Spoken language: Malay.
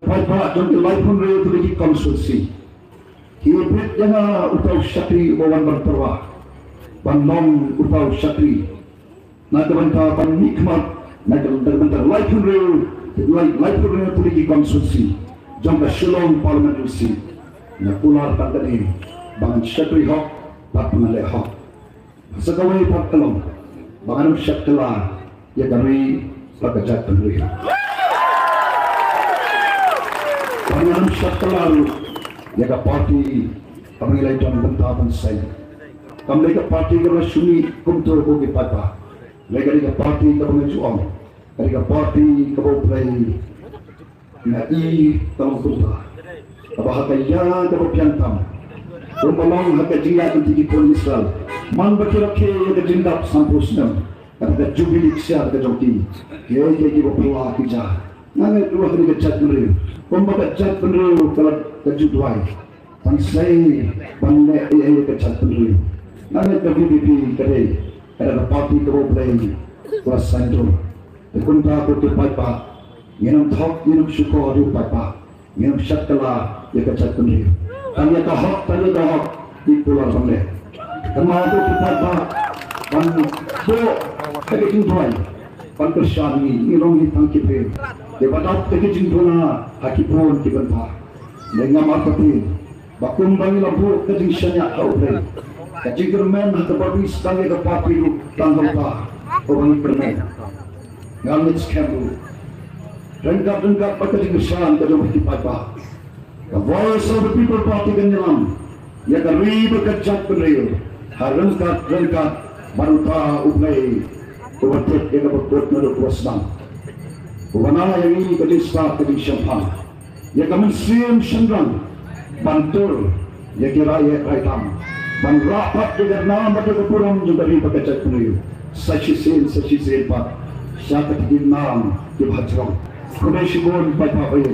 Pak John Laifun Rio tu lagi konsulsi. Hibrit jangan utau syakri bawan berperwah. Bandong utau syakri. Nak bentar pan nikmat. Nak bentar Laifun Rio tu lagi konsulsi. Jangka Shalom Parliamentary. Nak ular tak tadi. Bangan syakri hok, tak pengalih hok. Sekawai pak kelong. Bangan syakla ya dari pagajat pendiri. Bangan syakla ya ka parti kami lagi dalam bentapan saya. Kami lagi parti kami suni kumtur kogi papa. Lagi parti kami juang. Lagi parti kami play ngai tamu kumta. Kabahagaya kami piantam. Rumpamang hakajiya intigi pon Israel. Man bakirake ya jindap sampusna. Kata jubilik siar ke joki. Ye ye bopula kija. Nangai dua hari kecat meriu. Pembaga cat meriu kalau kejudwai. Tansai pandai ye kecat meriu. Nangai KBBP kade. Ada parti keroblem. Kelas sandro. Kunta kutu papa. Minum thok minum syukur di papa. Minum syakala ye kecat meriu. Tanya kahok di pulau Samle. Kemau tu papa. Pan bo kaki jingtuai. Pan tersyari irong hitang kipe. Debatap kaki jingtuna haki pun kibenta. Dengan marketing. Bakum bangi lampu kajing syanyak kau play. Kajing germen hata babi setangga ke papi lu tanggung pa. Orang permen. Ngamit skambu. Rengkap kajing kesan kajing hati papa. The voice of the people party ganyalam. Ya kari berkejat penriu. Rengkat maruta ugnai. Ubatet ya berkot menurut wasbang. Ubanala yang ini kajing start kajing syampang. Ya kemensiam syendrang. Bantur ya kira ya raitam. Ban rapat dengan nama pada kepurang juga di berkejat penriu. Sachi sen pak. Syaka tigil nam di bhajrang. Kumai shibon pai papai.